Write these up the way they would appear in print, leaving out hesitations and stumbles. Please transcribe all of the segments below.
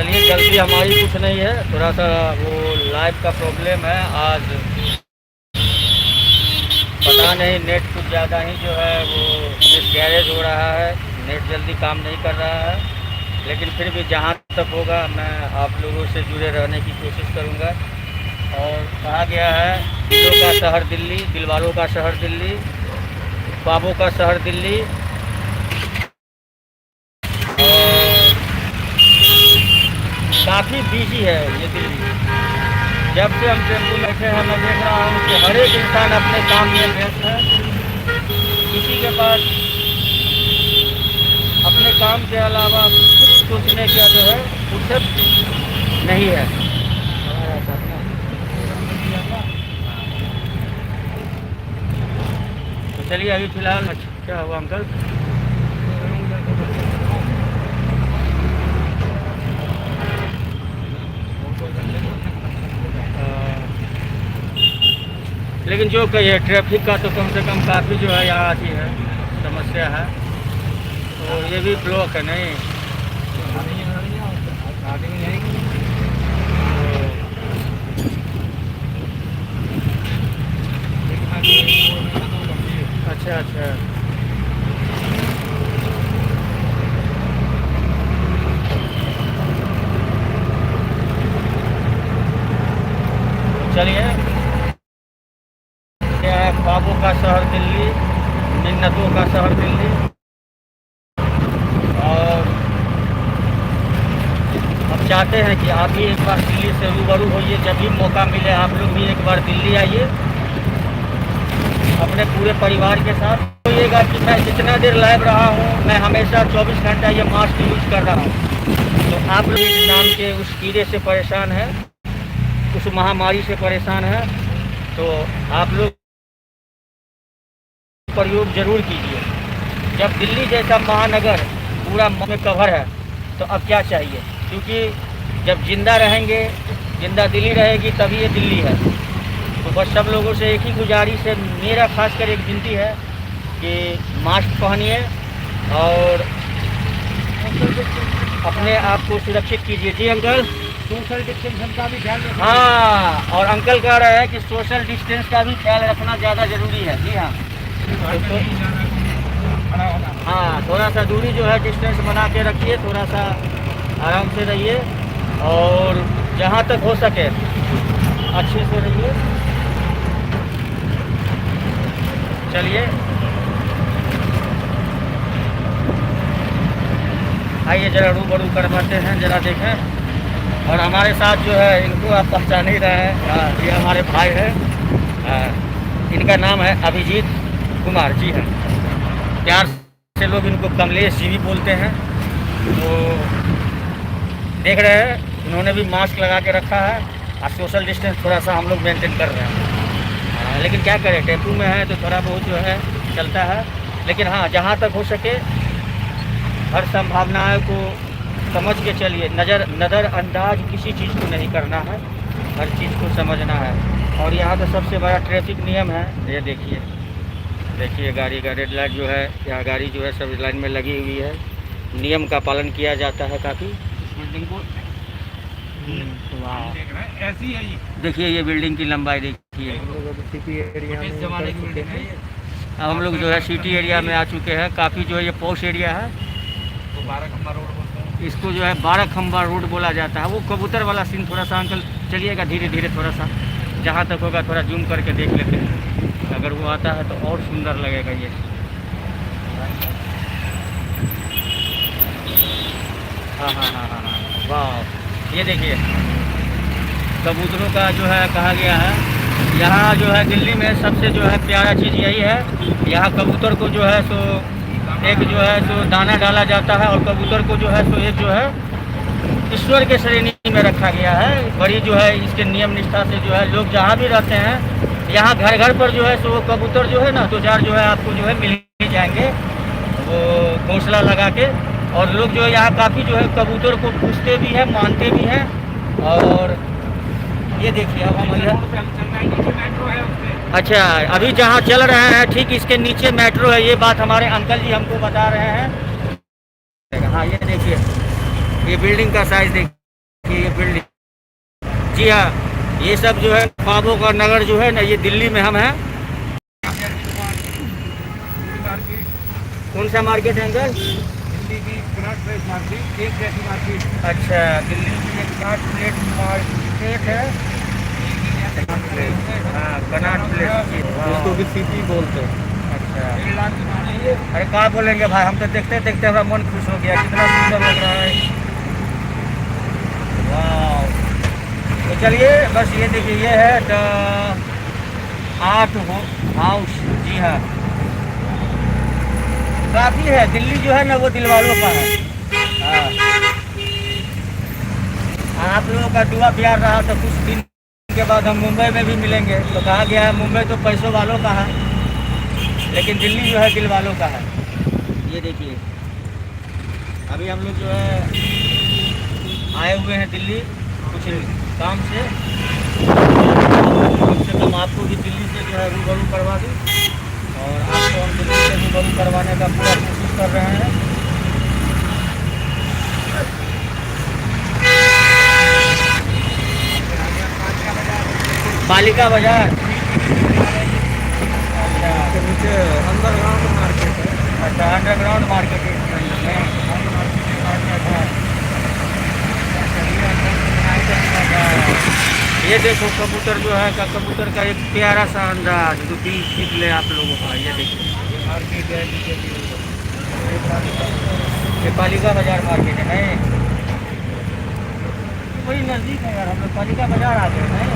चलिए, गलती हमारी कुछ नहीं है, थोड़ा सा वो लाइव का प्रॉब्लम है आज। पता नहीं, नेट कुछ ज़्यादा ही जो है वो मिसकैरेज हो रहा है, नेट जल्दी काम नहीं कर रहा है। लेकिन फिर भी जहाँ तक होगा मैं आप लोगों से जुड़े रहने की कोशिश करूँगा। और कहा गया है, दिलों का शहर दिल्ली, दिलवालों का शहर दिल्ली, ख्वाबों का शहर दिल्ली। और काफ़ी बिजी है ये दिल्ली। जब से हम टेम्पो में बैठे हैं मैं देख रहा हूँ कि हर एक इंसान अपने काम में व्यस्त है। किसी के पास अपने काम के अलावा कुछ सोचने का जो है फुर्सत नहीं है। तो चलिए, अभी फ़िलहाल क्या हुआ अंकल? लेकिन जो कहिए, ट्रैफिक का तो कम से कम काफ़ी जो है यहाँ आती है समस्या है। तो ये भी ब्लॉक है नहीं? अच्छा अच्छा। चलिए, क्या है, ख्वाबों का शहर दिल्ली, मिन्नतों का शहर दिल्ली। और हम चाहते हैं कि आप भी एक बार दिल्ली से रूबरू होइए, जब भी मौका मिले आप लोग भी एक बार दिल्ली आइए अपने पूरे परिवार के साथ। होइएगा कि मैं जितना देर लाइव रहा हूँ, मैं हमेशा 24 घंटा ये मास्क यूज कर रहा हूँ। तो आप लोग इस नाम के उस कीड़े से परेशान हैं, उस महामारी से परेशान हैं, तो आप लोग प्रयोग जरूर कीजिए। जब दिल्ली जैसा महानगर पूरा में कवर है तो अब क्या चाहिए? क्योंकि जब जिंदा रहेंगे, जिंदा दिल्ली रहेगी, तभी ये दिल्ली है। तो बस सब लोगों से एक ही गुजारिश है, मेरा खासकर एक विनती है कि मास्क पहनिए और अपने आप को सुरक्षित कीजिए। जी अंकल? सोशल डिस्टेंस का भी ध्यान रखना। हाँ, और अंकल कह रहे हैं कि सोशल डिस्टेंस का भी ख्याल रखना ज़्यादा ज़रूरी है। जी हाँ। हाँ, थोड़ा सा दूरी जो है डिस्टेंस बना के रखिए, थोड़ा सा आराम से रहिए और जहाँ तक हो सके अच्छे से रहिए। चलिए, आइए जरा रूबरू करवाते हैं, जरा देखें। और हमारे साथ जो है, इनको आप पहचान ही रहे हैं, ये हमारे भाई हैं। इनका नाम है अभिजीत कुमार। जी हैं, प्यार से लोग इनको कमलेश जी भी बोलते हैं। तो देख रहे हैं, इन्होंने भी मास्क लगा के रखा है और सोशल डिस्टेंस थोड़ा सा हम लोग मेंटेन कर रहे हैं। लेकिन क्या करें, टेम्पू में है तो थोड़ा बहुत जो है चलता है। लेकिन हाँ, जहाँ तक हो सके हर संभावनाओं को समझ के चलिए। नज़रअंदाज किसी चीज़ को नहीं करना है, हर चीज़ को समझना है। और यहाँ तो सबसे बड़ा ट्रैफिक नियम है, ये देखिए, देखिए गाड़ी का रेड लाइट जो है, यहाँ गाड़ी जो है सब लाइन में लगी हुई है। नियम का पालन किया जाता है काफ़ी। बिल्डिंग को ऐसी है ये। देखिए, ये बिल्डिंग की लंबाई देखिए। सिटी एरिया में जमाने की बिल्डिंग है ये। अब हम लोग जो है सिटी एरिया में आ चुके हैं। काफ़ी जो है ये पॉश एरिया है। तो 12 खंबा रोड बोलते हैं इसको जो है 12 खंबा रोड बोला जाता है। वो कबूतर वाला सीन थोड़ा सा अंकल चलिएगा धीरे धीरे, थोड़ा सा जहाँ तक होगा थोड़ा जूम करके देख लेते हैं। अगर वो आता है तो और सुंदर लगेगा ये। हाँ हाँ हाँ हाँ हाँ, वाह, ये देखिए कबूतरों का जो है कहा गया है, यहाँ जो है दिल्ली में सबसे जो है प्यारा चीज़ यही है। यहाँ कबूतर को जो है सो एक जो है सो दाना डाला जाता है, और कबूतर को जो है सो एक जो है ईश्वर के श्रेणी में रखा गया है। बड़ी जो है इसके नियम निष्ठा से जो है लोग जहाँ भी रहते हैं, यहाँ घर घर पर जो है सो कबूतर जो है ना, दो चार जो है आपको जो है मिल ही जाएंगे वो घोंसला लगा के। और लोग जो है यहाँ काफ़ी जो है कबूतर को पूछते भी हैं, मानते भी हैं। और ये देखिए, अब हम मेट्रो है उससे। अच्छा, अभी जहाँ चल रहे हैं ठीक इसके नीचे मेट्रो है। ये बात हमारे अंकल जी हमको बता रहे हैं। हाँ, ये देखिए, ये बिल्डिंग का साइज देखिए। कि ये बिल्डिंग, जी हाँ, ये सब जो है ख्वाबों का नगर जो है ना, ये दिल्ली में हम हैं। कौन सा मार्केट है अंकल? दिल्ली की कनॉट प्लेस मार्केट, एक जैसी मार्केट। अच्छा, दिल्ली की एक कनॉट प्लेस मार्केट है। हाँ, कनॉट प्लेस, इसको भी सिटी बोलते हैं। अच्छा, अरे क्या बोलेंगे भाई, हम तो देखते देखते हमारा मन खुश हो गया, कितना सुंदर लग रहा है। वाह, तो चलिए बस ये देखिए, ये है द आर्ट हाउस। जी हाँ, काफ़ी है, दिल्ली जो है ना वो दिल वालों का है। हाँ, आप लोगों का दुआ प्यार रहा तो कुछ दिन के बाद हम मुंबई में भी मिलेंगे। तो कहा गया है मुंबई तो पैसों वालों का है, लेकिन दिल्ली जो है दिल वालों का है। ये देखिए, अभी हम लोग जो है आए हुए हैं दिल्ली कुछ काम से, कम से कम आपको भी दिल्ली से जो है रूबरू करवा दूँ, और आपको हम दिल्ली से रूबरू करवाने का पूरा कोशिश कर रहे हैं। पालिका बाजार, अच्छा, नीचे अंडरग्राउंड मार्केट है। अच्छा, अंडरग्राउंड मार्केट है इसके अंदर में। ये देखो कबूतर जो है का, कबूतर का एक प्यारा सा अंदाज जो खींच ले आप लोगों का। ये देखिए मार्केट है, ये पालिका बाजार मार्केट है नहीं, वही नज़दीक है यार, हम लोग पालिका बाजार आ गए नहीं।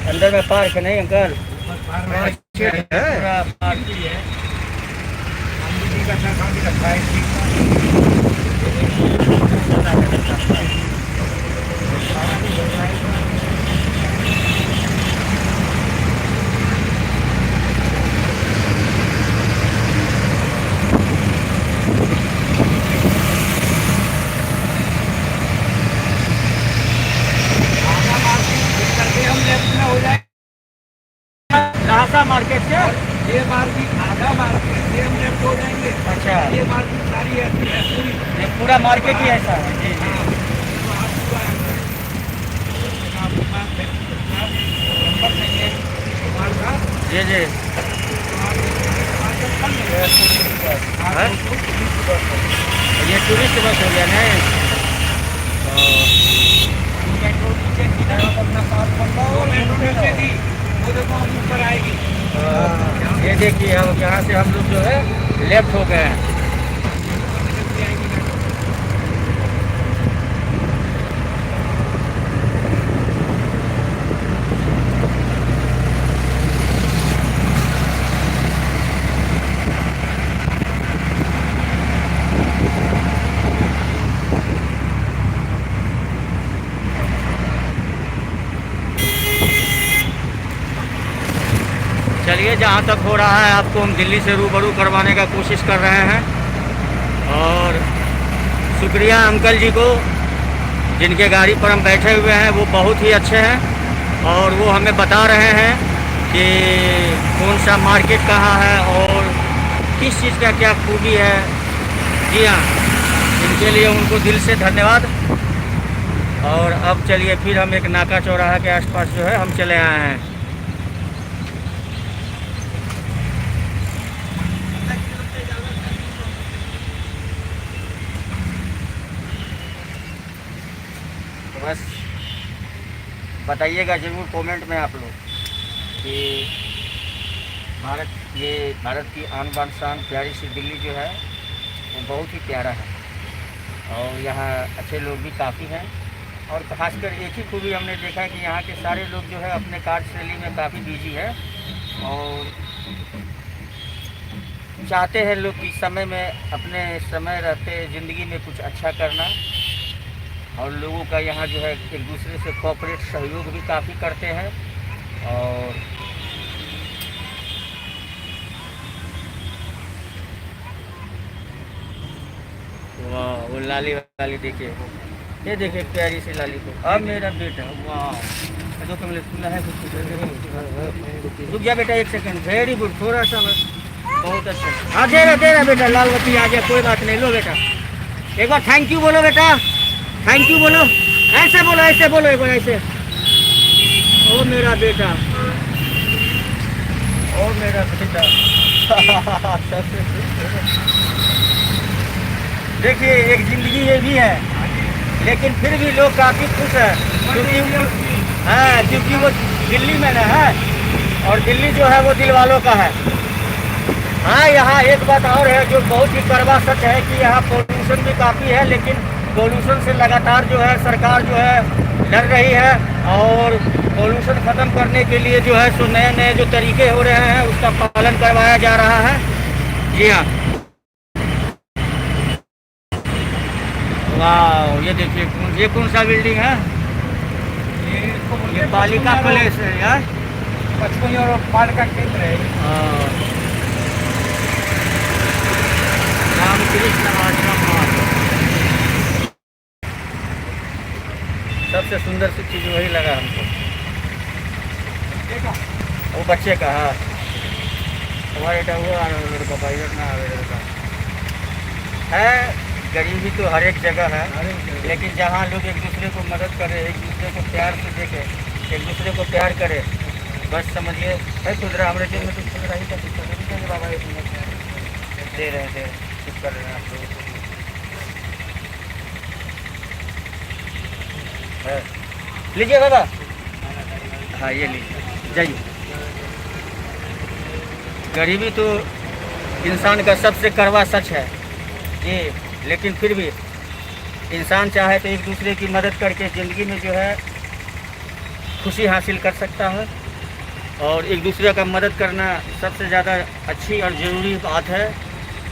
अंदर में पार्क है नहीं अंकल? पूरा पार्क ही है। रास्ता मार्केट से ये मार्केट आधा मार्केट ये हम लेफ्ट हो जाएंगे। अच्छा, ये मार्केट सारी ऐसी है पूरी। ये पूरा मार्केट ही ऐसा है। जी जी, जी जी, ये टूरिस्ट बस हो गया नहीं। ऊपर आएगी। ये देखिए, हम यहाँ से हम लोग जो है लेफ्ट हो गए हैं। चलिए, जहाँ तक हो रहा है आपको हम दिल्ली से रूबरू करवाने का कोशिश कर रहे हैं। और शुक्रिया अंकल जी को, जिनके गाड़ी पर हम बैठे हुए हैं, वो बहुत ही अच्छे हैं और वो हमें बता रहे हैं कि कौन सा मार्केट कहाँ है और किस चीज़ का क्या खूबी है। जी हाँ, इनके लिए उनको दिल से धन्यवाद। और अब चलिए फिर हम एक नाका चौराहा के आसपास जो है हम चले आए हैं। बस बताइएगा ज़रूर कमेंट में आप लोग कि भारत की आन बान शान प्यारी सी दिल्ली जो है वो बहुत ही प्यारा है, और यहाँ अच्छे लोग भी काफ़ी हैं। और खासकर एक ही खूबी हमने देखा है कि यहाँ के सारे लोग जो है अपने कार्यशैली में काफ़ी बिजी है, और चाहते हैं लोग कि समय में अपने समय रहते ज़िंदगी में कुछ अच्छा करना। और लोगों का यहाँ जो है एक दूसरे से कोऑपरेट सहयोग भी काफ़ी करते हैं। और वाह, वो लाली वाली देखिए, ये देखिए प्यारी सी लाली को। अब मेरा बेटा, वाह, जो कमले सुना है कुछ रुक गया बेटा, एक सेकंड, वेरी गुड, थोड़ा सा बस। बहुत अच्छा। हाँ दे रहा बेटा, लाल बत्ती आ गया, कोई बात नहीं, लो बेटा एक बार थैंक यू बोलो बेटा, थैंक यू बोलो, ऐसे बोलो, ऐसे बोलो एक बार, ऐसे। ओ मेरा बेटा, ओ मेरा बेटा। देखिए एक जिंदगी ये भी है, लेकिन फिर भी लोग काफ़ी खुश है, क्योंकि वो दिल्ली में न है, और दिल्ली जो है वो दिल वालों का है। हाँ यहाँ एक बात और है जो बहुत ही कड़वा सच है कि यहाँ पोल्यूशन भी काफ़ी है, लेकिन पोल्यूशन से लगातार जो है सरकार जो है लड़ रही है, और पोल्यूशन ख़त्म करने के लिए जो है सो नए नए जो तरीके हो रहे हैं उसका पालन करवाया जा रहा है। जी हाँ, वाह ये देखिए, ये कौन सा बिल्डिंग है? ये बालिका कॉलेज है यार, 55 और बालिका केंद्र है। रामकृष्ण आश्रम मार्ग। सबसे सुंदर सी चीज़ वही लगा हमको, वो बच्चे का। हाँ हमारे बेटा हुआ लड़का ना लड़का है। गरीबी तो हर एक जगह है, लेकिन जहाँ लोग एक दूसरे को मदद करें, एक दूसरे को प्यार से देखें, एक दूसरे को प्यार करें, बस समझिए है। खुदरा हमारे जेब में तो खुदरा ही का कुछ नहीं बाबा, एक मिनट दे रहे थे, कुछ कर रहे हैं आप लोगों को। लीजिए बाबा, हाँ ये लीजिए, जाइए। गरीबी तो इंसान का सबसे कड़वा सच है ये, लेकिन फिर भी इंसान चाहे तो एक दूसरे की मदद करके ज़िंदगी में जो है खुशी हासिल कर सकता है, और एक दूसरे का मदद करना सबसे ज़्यादा अच्छी और ज़रूरी बात है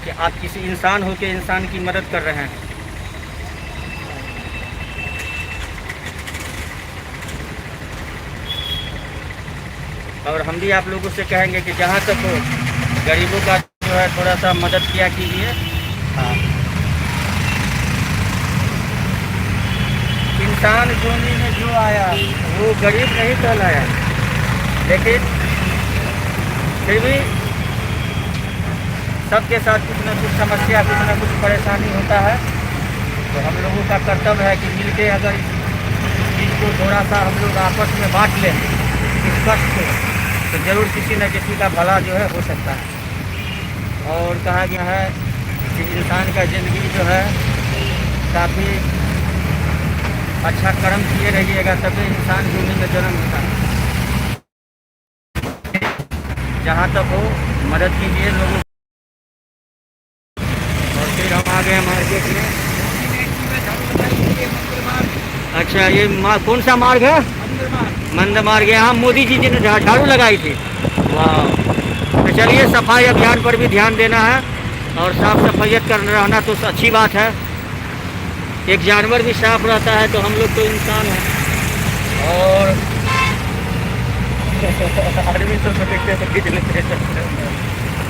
कि आप किसी इंसान हो के इंसान की मदद कर रहे हैं। और हम भी आप लोगों से कहेंगे कि जहाँ तक हो गरीबों का जो है थोड़ा सा मदद किया कीजिए। हाँ, इंसान दुनिया में जो आया वो गरीब नहीं कहलाया, लेकिन फिर भी सबके साथ कुछ न कुछ समस्या, कुछ न कुछ परेशानी होता है। तो हम लोगों का कर्तव्य है कि मिलके अगर इस चीज़ को थोड़ा सा हम लोग आपस में बांट लें इस कष्ट को, तो ज़रूर किसी न किसी का भला जो है हो सकता है। और कहा गया है कि इंसान का ज़िंदगी जो है काफ़ी अच्छा कर्म किए रहिएगा तभी इंसान भूमि में जन्म होता है। जहाँ तक हो मदद कीजिए लोगों। और फिर हम आ गए मार्केट में। अच्छा ये कौन सा मार्ग है? मंद मार्ग। यहाँ मोदी जी ने झाड़ू लगाई थी। वाह, तो चलिए सफाई अभियान पर भी ध्यान देना है और साफ सफाइयत कर रहना तो अच्छी बात है। एक जानवर भी साफ रहता है तो हम लोग तो इंसान हैं। और आदमी तो देखते तो खींच लेते हैं,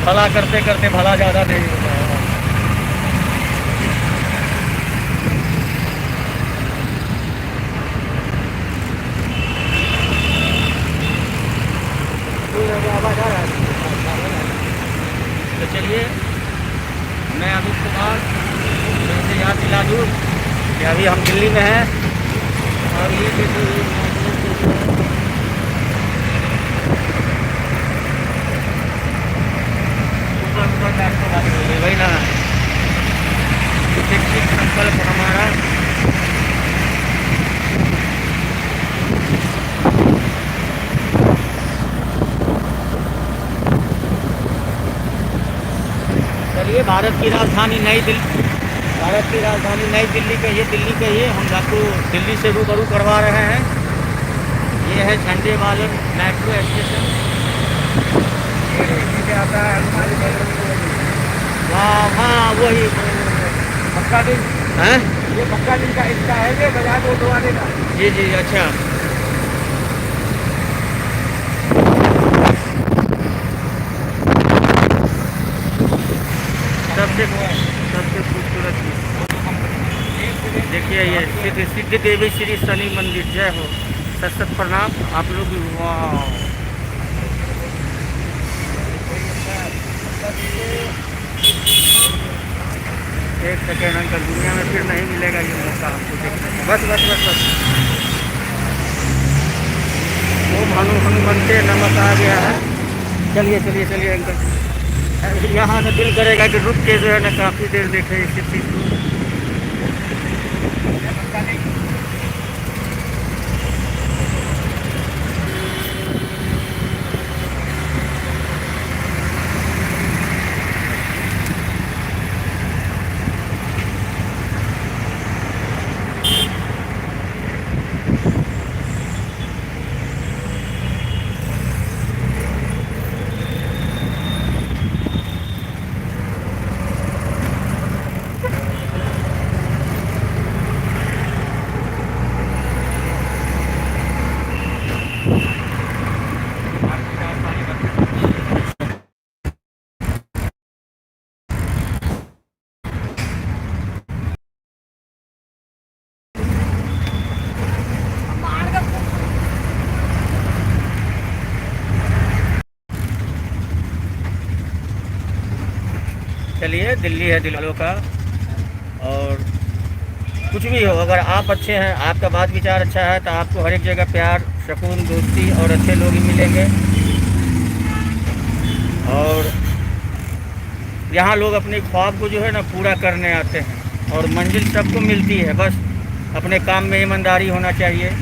भला करते करते भला ज़्यादा नहीं होता है। तो चलिए मैं अभी कुमार से याद दिला दूँ कि अभी हम दिल्ली में हैं। और ये वही ना शिक्षित संकल्प हमारा। चलिए भारत की राजधानी नई दिल्ली, भारत की राजधानी नई दिल्ली कहिए, दिल्ली कहिए, हम आपको दिल्ली से रूबरू करवा रहे हैं। ये है झंडे वाले मेट्रो स्टेशन। वाह, हाँ वही पक्का दिन है, ये पक्का दिन का इसका है ये बजाज ऑटो वाले का। जी जी अच्छा। सबसे खूबसूरत देखिए ये सिद्ध देवी श्री शनि मंदिर। जय हो, सत सत प्रणाम आप लोग। वाह सेकंड अंकल, दुनिया में फिर नहीं मिलेगा ये मौका हमको देखने का। बस बस बस बस, वो हनुमंते नमक आ गया है। चलिए चलिए चलिए अंकल, यहाँ से दिल करेगा कि रुक के जो है ना काफ़ी देर देखे इस चीज़ को। चलिए, दिल्ली है दिल वालों का। और कुछ भी हो, अगर आप अच्छे हैं, आपका बात विचार अच्छा है, तो आपको हर एक जगह प्यार, सुकून, दोस्ती और अच्छे लोग ही मिलेंगे। और यहाँ लोग अपने ख्वाब को जो है ना पूरा करने आते हैं, और मंजिल सबको मिलती है, बस अपने काम में ईमानदारी होना चाहिए।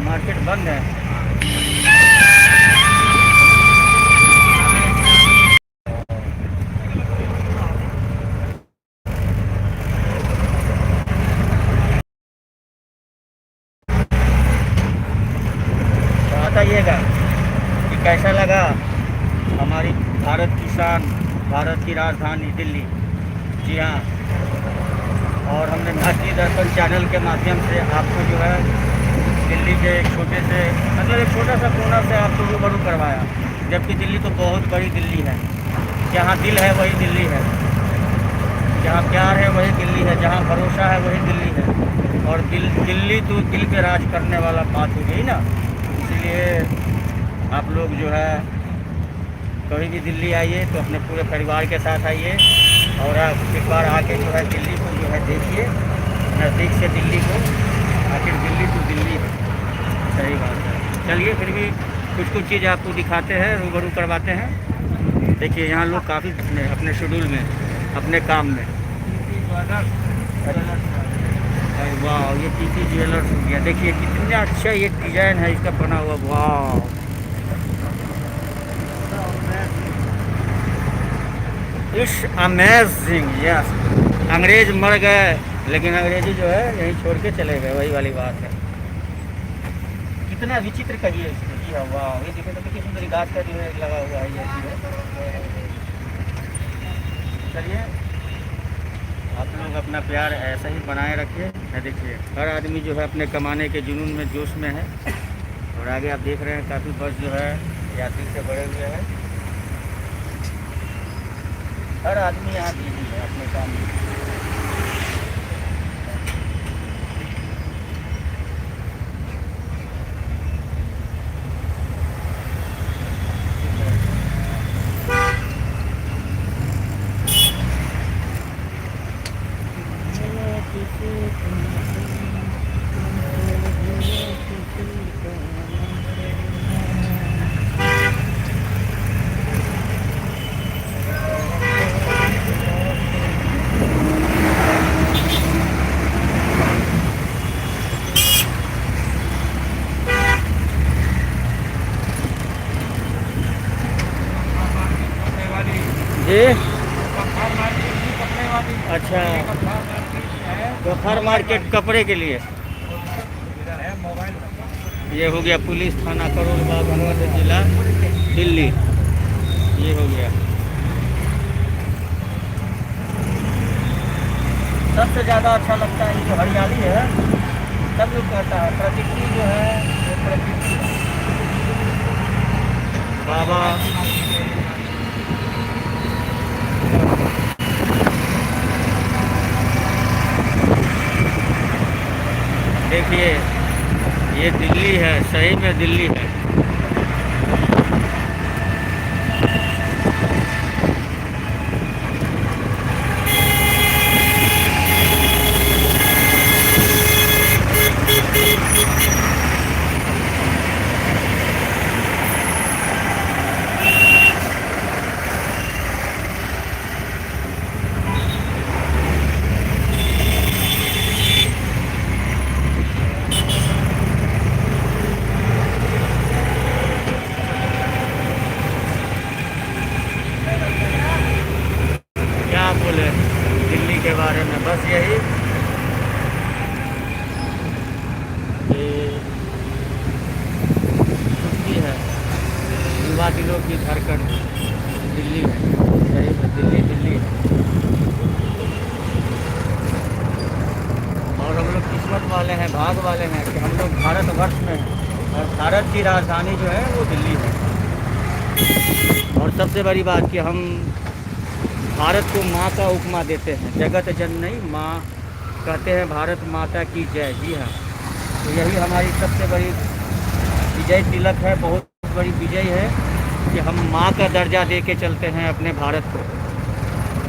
मार्केट बंद है। तो बताइएगा कि कैसा लगा हमारी भारत की शान, भारत की राजधानी दिल्ली। जी हाँ, और हमने भारतीय दर्पण चैनल के माध्यम से आपको जो है दिल्ली के एक छोटे से, मतलब एक छोटा सा कोना से आपको रूबरू करवाया, जबकि दिल्ली तो बहुत बड़ी दिल्ली है। जहाँ दिल है वही दिल्ली है, जहाँ प्यार है वही दिल्ली है, जहाँ भरोसा है वही दिल्ली है। और दिल्ली तो दिल पे राज करने वाला बात हो गई ना। इसलिए आप लोग जो है कभी भी दिल्ली आइए तो अपने पूरे परिवार के साथ आइए, और आप एक बार आके जो है दिल्ली को जो है देखिए नज़दीक से दिल्ली को। आखिर दिल्ली तो दिल्ली है, सही बात है। चलिए, फिर भी कुछ चीज़ आपको दिखाते हैं, रूबरू करवाते हैं। देखिए यहाँ लोग काफ़ी अपने शेड्यूल में, अपने काम में। वाह, ये टीटी ज्वेलर्स हो गया। देखिए कितना अच्छा ये डिज़ाइन है इसका बना हुआ। वाह, इट्स अमेजिंग। यस, अंग्रेज मर गए, लेकिन अंग्रेजी जो है यहीं छोड़ के चले गए, वही वाली बात है। कितना विचित्र कहिए इसको। जी हाँ, वाह, ये देखिए तो कितनी सुंदर गाछ का जो है लगा हुआ है ये। चलिए, आप लोग अपना प्यार ऐसा ही बनाए रखिए। देखिए हर आदमी जो है अपने कमाने के जुनून में, जोश में है। और आगे आप देख रहे हैं काफ़ी बस जो है यात्री से भरे हुए हैं। हर आदमी यहाँ बिजी है अपने काम में। अच्छा, गफर मार्केट कपड़े के लिए। ये हो गया पुलिस थाना करोलबाग, हनुमंत जिला दिल्ली। ये हो गया। सबसे ज़्यादा अच्छा लगता है ये जो हरियाली है, सब लोग कहता है प्रकृति जो है वो प्रकृति है। बाबा देखिए ये दिल्ली है, सही में दिल्ली है। क्या बोले दिल्ली के बारे में, बस यही कि खुशी है, युवा दिलों की धड़कन दिल्ली है, सही में दिल्ली दिल्ली है। और हम लोग किस्मत वाले हैं, भाग वाले हैं कि हम लोग भारतवर्ष में हैं और भारत की राजधानी जो है वो दिल्ली है। और सबसे बड़ी बात कि हम भारत को माँ का उपमा देते हैं, जगत जननी माँ कहते हैं, भारत माता की जय। जी हाँ, तो यही हमारी सबसे बड़ी विजय तिलक है, बहुत बड़ी विजय है कि हम माँ का दर्जा दे के चलते हैं अपने भारत को।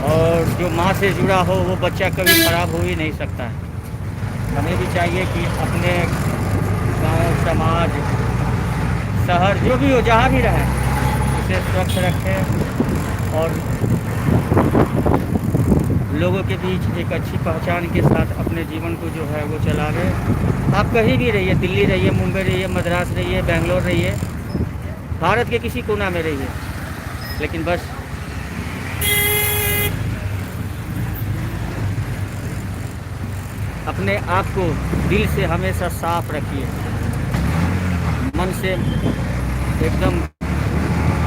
और जो माँ से जुड़ा हो वो बच्चा कभी खराब हो ही नहीं सकता है। हमें भी चाहिए कि अपने गांव, समाज, शहर जो भी हो, जहाँ भी रहे, उसे स्वच्छ रखें और लोगों के बीच एक अच्छी पहचान के साथ अपने जीवन को जो है वो चलावे। आप कहीं भी रहिए, दिल्ली रहिए, मुंबई रहिए, मद्रास रहिए, बेंगलोर रहिए, भारत के किसी कोना में रहिए, लेकिन बस अपने आप को दिल से हमेशा साफ रखिए, मन से एकदम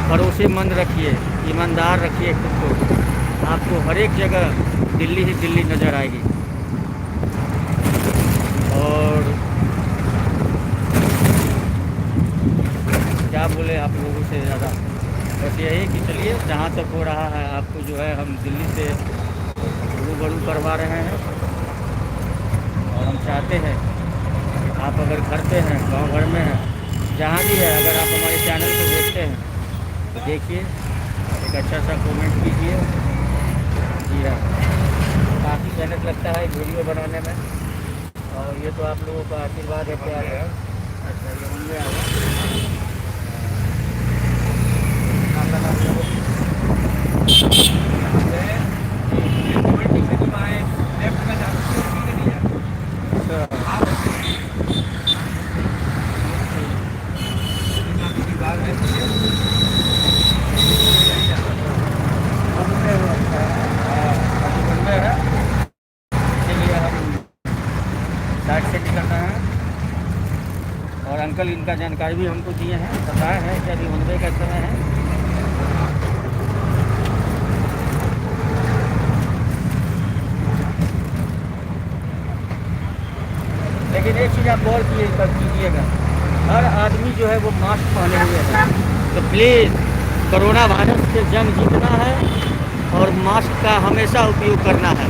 भरोसेमंद रखिए, ईमानदार रखिए खुद को। आपको हर एक जगह दिल्ली ही दिल्ली नज़र आएगी। और क्या बोले आप लोगों से ज़्यादा, बस यही कि चलिए जहाँ तक हो रहा है आपको जो है हम दिल्ली से रूबरू करवा रहे हैं। और हम चाहते हैं आप अगर घर पे हैं, गांव घर में हैं, जहाँ भी है, अगर आप हमारे चैनल को देखते हैं तो देखिए, एक अच्छा सा कमेंट कीजिए। जी हाँ, काफ़ी मेहनत लगता है वीडियो बनाने में, और ये तो आप लोगों का आशीर्वाद है, प्यार है। अच्छा, ये उनमें आ साइड से निकलना है। और अंकल इनका जानकारी भी हमको दिए हैं, बताए हैं कि अभी मुंबई का समय है। लेकिन एक चीज़ आप गौर कीजिएगा, हर आदमी जो है वो मास्क पहने हुए है। तो प्लीज़ कोरोना वायरस से जंग जीतना है और मास्क का हमेशा उपयोग करना है।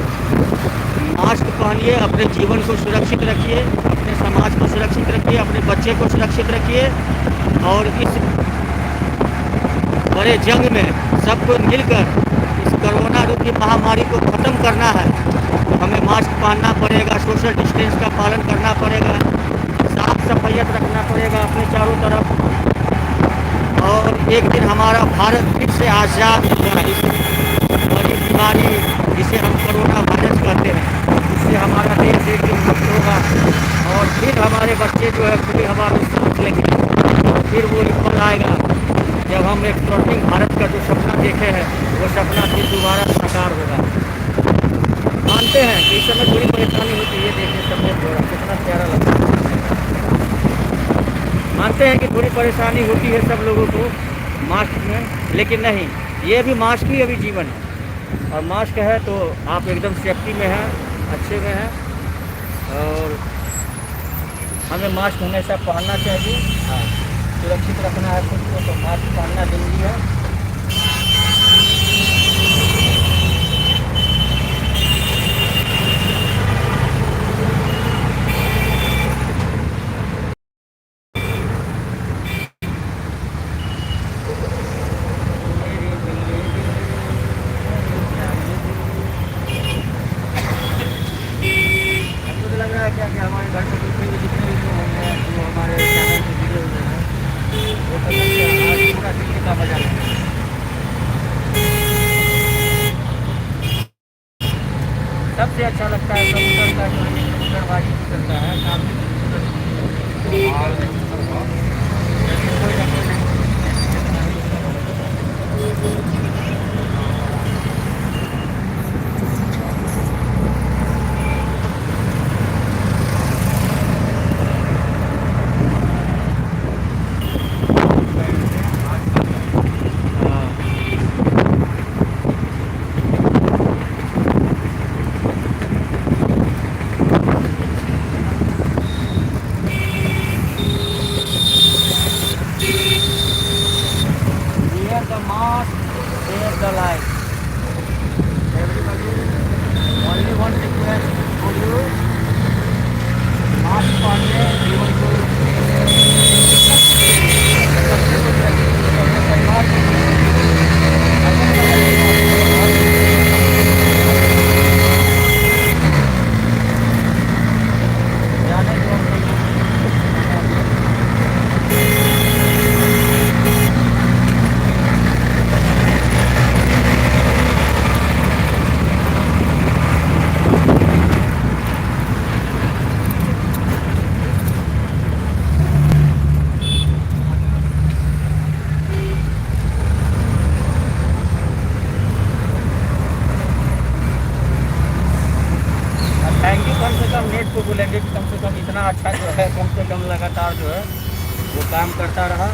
मास्क पहनिए, अपने जीवन को सुरक्षित रखिए, अपने समाज को सुरक्षित रखिए, अपने बच्चे को सुरक्षित रखिए। और इस बड़े जंग में सबको मिलकर इस कोरोना रूपी महामारी को ख़त्म करना है। तो हमें मास्क पहनना पड़ेगा, सोशल डिस्टेंस का पालन करना पड़ेगा, साफ सफाइयत रखना पड़ेगा अपने चारों तरफ। और एक दिन हमारा भारत फिर से आज़ाद होगा इस बड़ी बीमारी जिसे हम कोरोना वायरस कहते हैं, इससे हमारा देश एक दिन मुक्त होगा। और फिर हमारे बच्चे जो है खुली हवा में सांस लेंगे। और फिर वो पल आएगा जब हम एक स्वर्णिम भारत का जो सपना देखे हैं वो सपना फिर दोबारा साकार होगा। मानते हैं कि इस समय थोड़ी परेशानी होती है, देखिए सफेद घोड़ा कितना प्यारा लगता है। मानते हैं कि थोड़ी परेशानी होती है सब लोगों को मास्क में, लेकिन नहीं, ये भी मास्क ही अभी जीवन है। और मास्क है तो आप एकदम सेफ्टी में हैं, अच्छे में हैं। और हमें मास्क हमेशा पहनना चाहिए। हाँ, सुरक्षित रखना है खुद को, तो मास्क पहनना जरूरी है। हमको तो लग रहा है क्या कि हमारे घर में जितने भी लोग होंगे जो हमारे चैनल से जुड़े हुए हैं, वो सब आज पूरा दिल्ली का मजा लेंगे। सबसे अच्छा लगता है कबूतर का जो है, कबूतरबाजी करता है काफी कोई ना कोई wear the mask, save the life. Everybody, only one request for you, mask पहनिए, जीवन को जाने दो। थैंक यू कम से कम नेट को बोलेंगे कि कम से कम इतना अच्छा जो है कम से कम लगातार जो है वो काम करता रहा,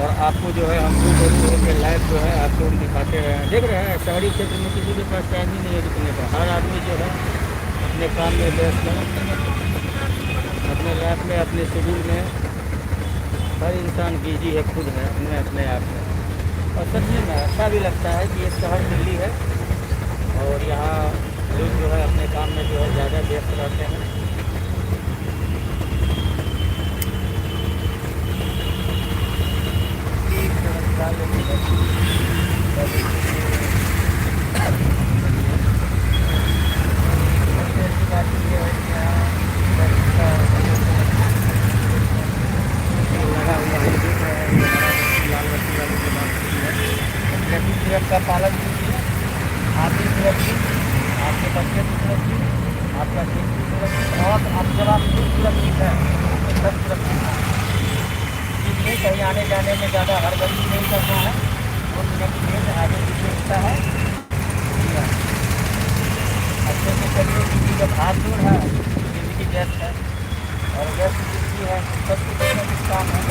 और आपको जो है हम लोग लाइव जो है आपको हम दिखाते रहे हैं। देख रहे हैं शहरी क्षेत्र में किसी के पास टाइम ही नहीं है रुकने का, हर आदमी जो है अपने काम में व्यस्त है, अपने लाइफ में अपने शेड्यूल में हर इंसान बिजी है, खुद है अपने अपने आप में। और सच में अच्छा भी लगता है कि ये शहर दिल्ली है और यहाँ लोग जो है अपने काम में जो है ज़्यादा व्यस्त रहते हैं। लगा हुआ है, देख रहे हैं ये हरा लाल बत्ती वाली जो बात होती है, ट्रैफिक नियम का पालन कीजिए। आप भी सुरक्षित, आपके बच्चे भी सुरक्षित, आपका खेत भी सुरक्षित, और आप जब आप खुद सुरक्षित हैं तो सब सुरक्षित है। इसलिए कहीं आने जाने में ज़्यादा हड़बड़ी नहीं करना है, 2 मिनट में आगे पीछे होता है। अच्छे से चलिए, किसी का भाग दूर है, जिंदगी व्यस्त है और व्यस्त जिंदगी है, सब कुछ में कुछ काम है।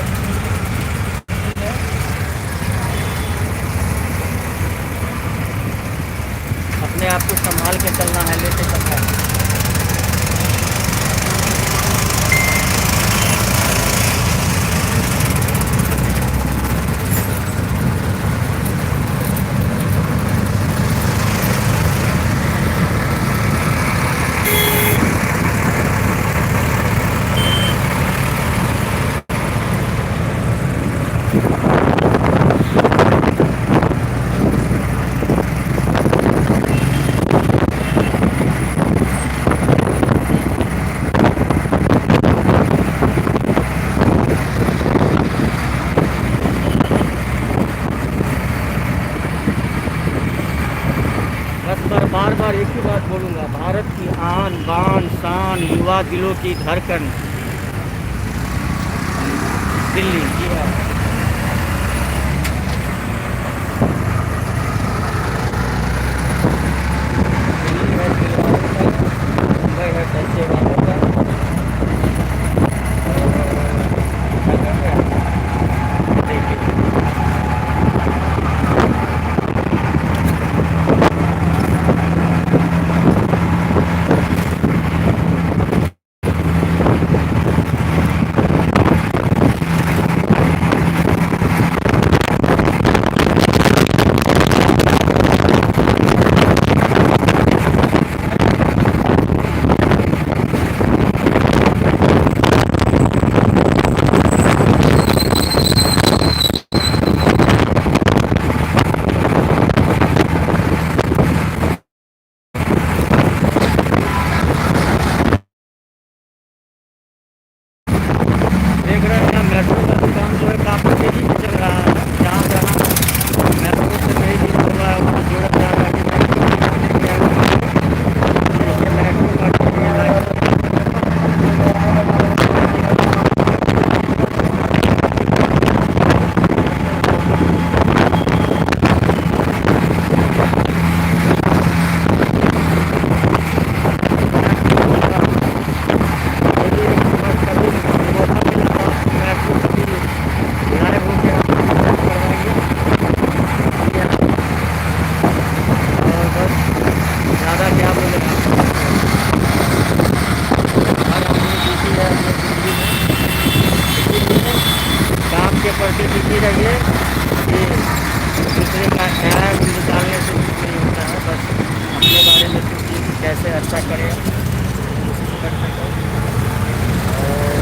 अपने आप को संभाल के चलना है, लेते चलना है। बार बार एक ही बात बोलूँगा, भारत की आन बान शान, युवा दिलों की धड़कन दिल्ली। जी हाँ, दिल्ली है दिलवालों का, मुंबई है पैसे वालों का। देखिए कैसे अच्छा करें, कोशिश कर सकें। और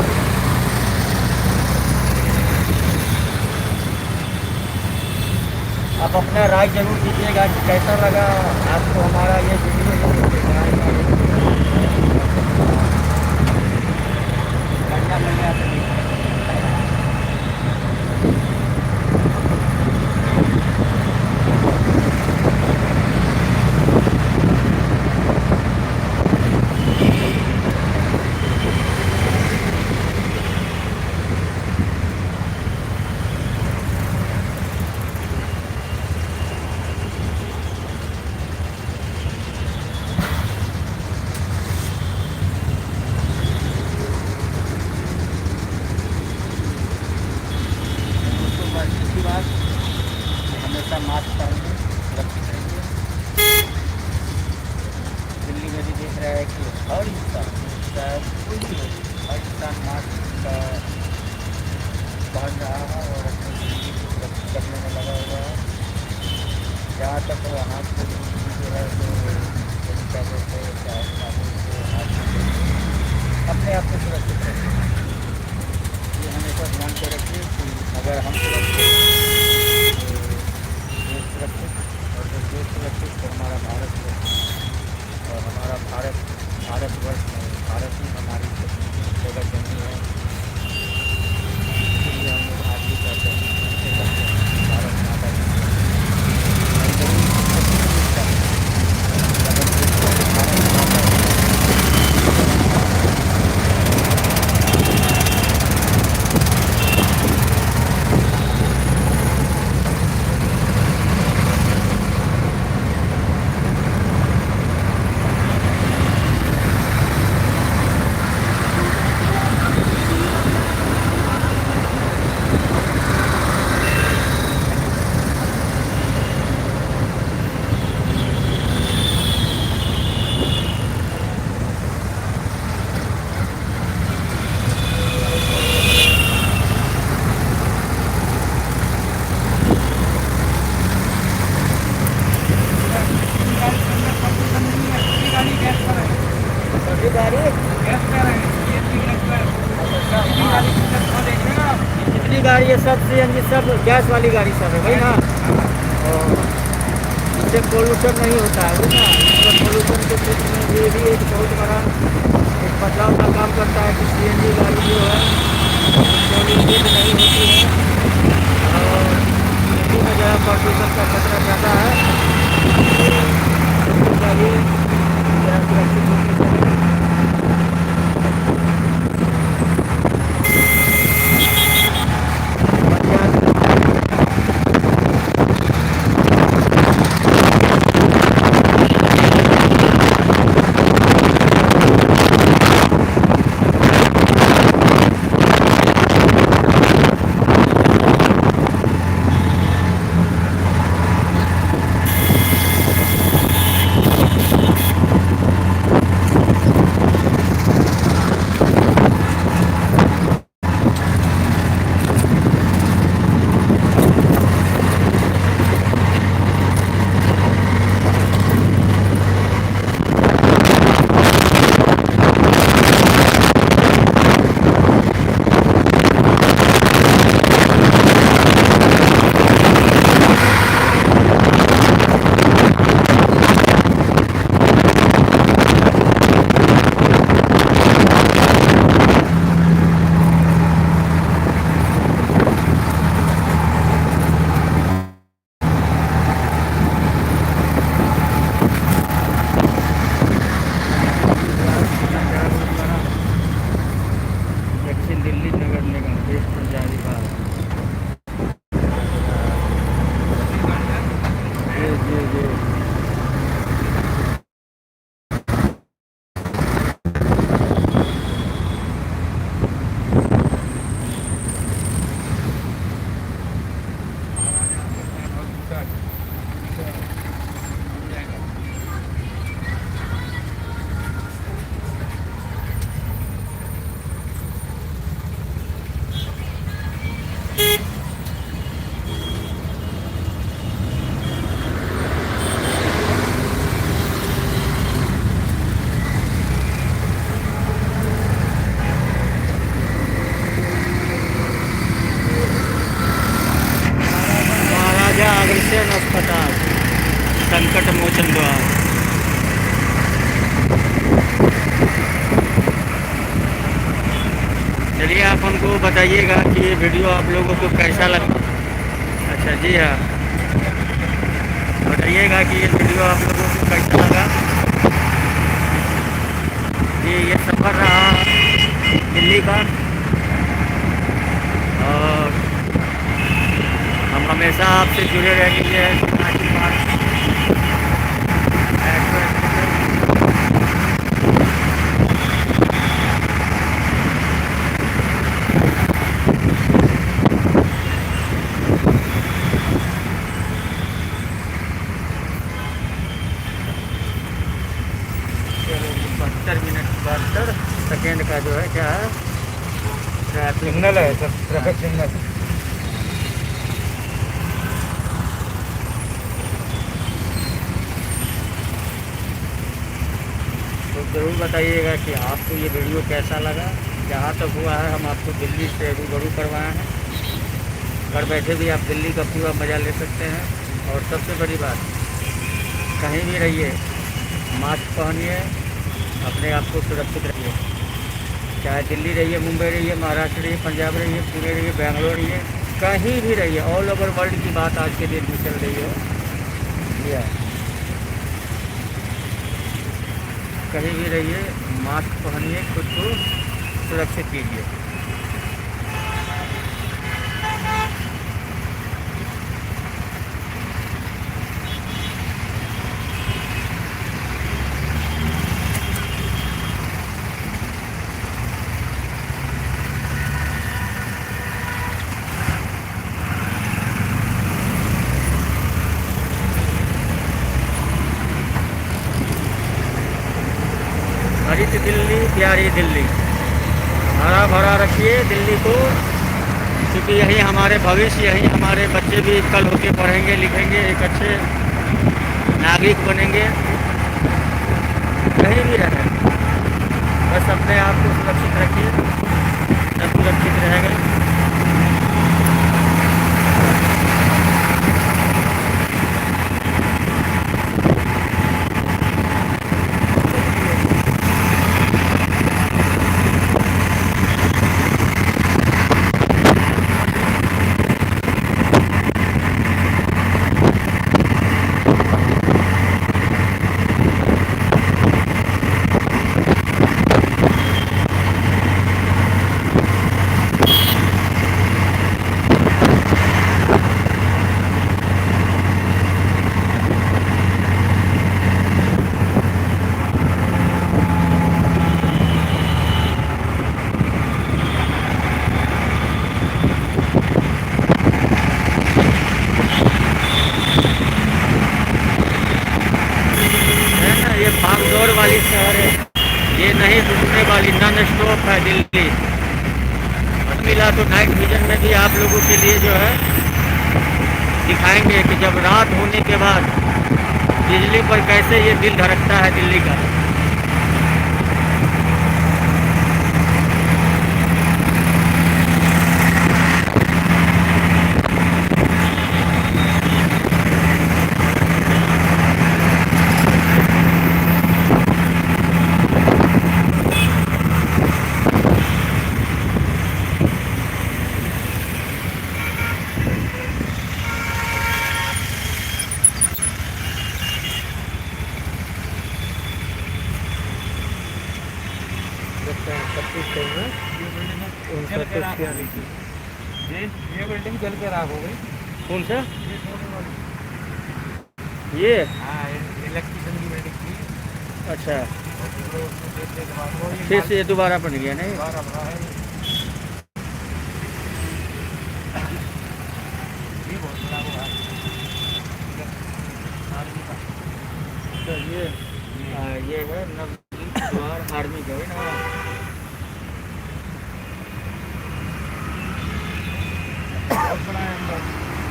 आप अपना राय ज़रूर दीजिएगा कि कैसा लगा आपको हमारा ये वीडियो जो बनाने का ये बढ़िया बढ़िया से उसको बस इसी बात हमेशा मास्क पहनिए, सुरक्षित रहिए। दिल्ली में भी देख रहा है कि हर इंसान, चाहे कोई भी हो, हर इंसान मास्क का पहन रहा है और अपनी ज़िंदगी को सुरक्षित करने में लगा हुआ है। जहाँ तक वो हाथ को जो है तो क्या बोलते हैं, चाहे साबुन से हाथ को अपने आप को सुरक्षित रखें। ये हमेशा ध्यान के रखिए कि अगर हम सुरक्षित तो देश सुरक्षित, और जब देश सुरक्षित तो हमारा भारत सुरक्षित। और हमारा भारतवर्ष में भारत ही हमारी जगह जमी है। इसलिए हम लोग आज भी कहते हैं कि भारत माता की जय। और जरूर इच्छा अगर देखते हैं भारत माता की सभी गाड़ी जितनी गाड़ी है सब CNG, सब गैस वाली गाड़ी सब है भाई ना। और इससे पोल्यूशन नहीं होता है ना। मतलब पोल्यूशन के क्षेत्र में ये भी एक बहुत बड़ा एक बदलाव का काम करता है कि CNG गाड़ी जो है पोल्यूशन नहीं होती है। और दिल्ली में जो है प्रदूषण का खतरा ज़्यादा है। इसलिए भी सुरक्षित होनी चाहिए। चलिए आप हमको बताइएगा कि ये वीडियो आप लोगों को कैसा लगा। अच्छा जी हाँ, बताइएगा कि ये वीडियो आप लोगों को कैसा लगा। ये सफ़र रहा दिल्ली का, और हम हमेशा आपसे जुड़े रहेंगे। सेकेंड का जो है क्या है, सिग्नल है सर, ट्रैफिक सिग्नल। तो ज़रूर बताइएगा कि आपको ये वीडियो कैसा लगा। जहाँ तक हुआ है हम आपको दिल्ली से रूबरू करवाए हैं। घर बैठे भी आप दिल्ली का पूरा मज़ा ले सकते हैं। और सबसे बड़ी बात, कहीं भी रहिए मास्क पहनिए, अपने आप को सुरक्षित रखिए। चाहे दिल्ली रहिए, मुंबई रहिए, महाराष्ट्र रहिए, पंजाब रहिए, पुणे रहिए, बेंगलोर रहिए, कहीं भी रहिए, ऑल ओवर वर्ल्ड की बात आज के दिन में चल रही है। या कहीं भी रहिए, मास्क पहनिए, खुद को सुरक्षित कीजिए। हरित दिल्ली प्यारी दिल्ली, हरा भरा रखिए दिल्ली को, क्योंकि यही हमारे भविष्य, यही हमारे बच्चे भी कल होके पढ़ेंगे लिखेंगे, एक अच्छे नागरिक बनेंगे। कहीं भी रहें, बस अपने आप को सुरक्षित रखिए, सब सुरक्षित रहेगा। भागदौड़ वाली शहर है, ये नहीं रुकने वाली, नॉन स्टॉप है दिल्ली। मिला तो नाइट विजन में भी आप लोगों के लिए जो है दिखाएंगे कि जब रात होने के बाद बिजली पर कैसे ये दिल धड़कता है दिल्ली का। ये बिल्डिंग जल के राख हो गई। कौन सा? ये इलेक्ट्रिशियन की बिल्डिंग थी। अच्छा, फिर से ये दोबारा बन गया नहीं? दोबारा बना है ये, बहुत बड़ा हुआ है। तो ये है नवद्वार आर्मी का है ना। बहुत बड़ा है अंदर,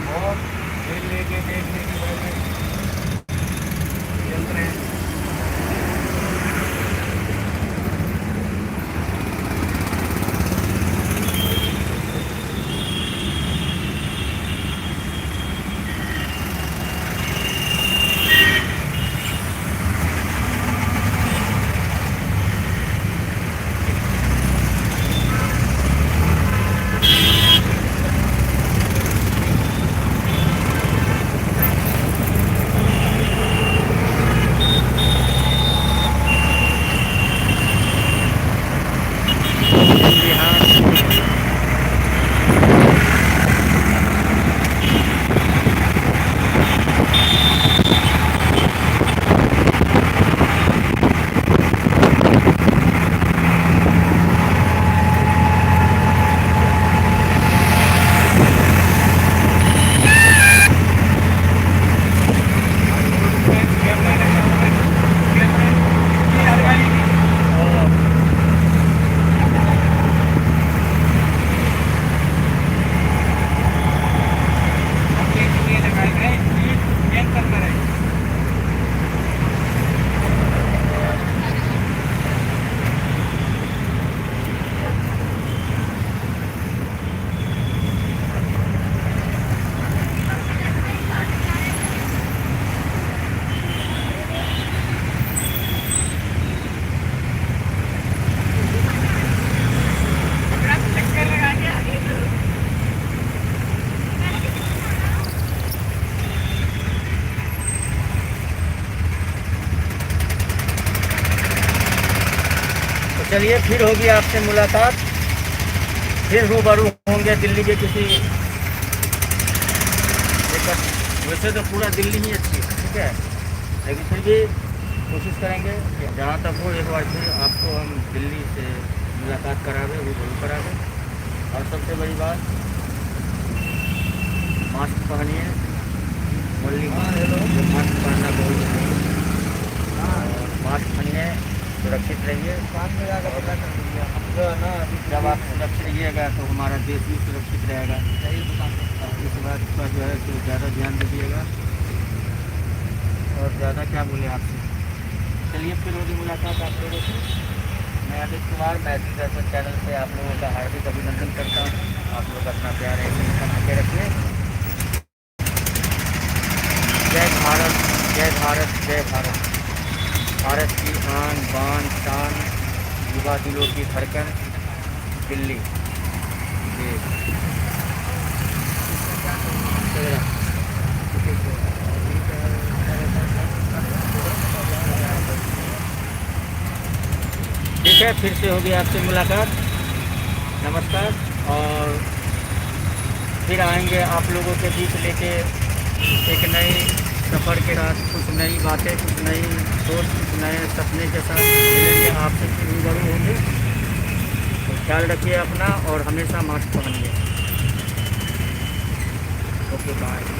बहुत खेल लेके देखने की वजह से चल रहे हैं। चलिए फिर होगी आपसे मुलाकात, फिर रूबरू होंगे दिल्ली के किसी वैसे तो पूरा दिल्ली ही अच्छी है, ठीक है, लेकिन फिर भी कोशिश करेंगे कि जहाँ तक हो एक बार फिर आपको हम दिल्ली से मुलाकात करावे, रूबरू करावे। और सबसे बड़ी बात, मास्क पहनिए, मल्ली मास्क पहनना बहुत जरूरी है। और मास्क पहनिए, सुरक्षित रहिए। जब आप सुरक्षित रहिएगा तो हमारा देश भी सुरक्षित रहेगा। इस बात का जो है तो ज़्यादा ध्यान दीजिएगा। और ज़्यादा क्या बोले आपसे, चलिए फिर होगी मुलाकात आप लोगों से। मैं अमित कुमार, मैथिली दर्शन चैनल से आप लोगों का हार्दिक अभिनंदन करता हूँ। आप लोग अपना प्यार ऐसे ही बना के रखिए। जय भारत, जय भारत, जय भारत। भारत की आन बान शान, युवा दिलों की धड़कन, दिल्ली। जी ठीक है, फिर से होगी आपसे मुलाकात। नमस्कार। और फिर आएंगे आप लोगों के बीच लेके एक नए सफ़र के साथ, कुछ नई बातें, कुछ नई सोच, कुछ नए सपने के साथ मिलेंगे, आपसे फिर रूबरू होंगे। तो ख्याल रखिए अपना और हमेशा मास्क पहनिए। Okay bye.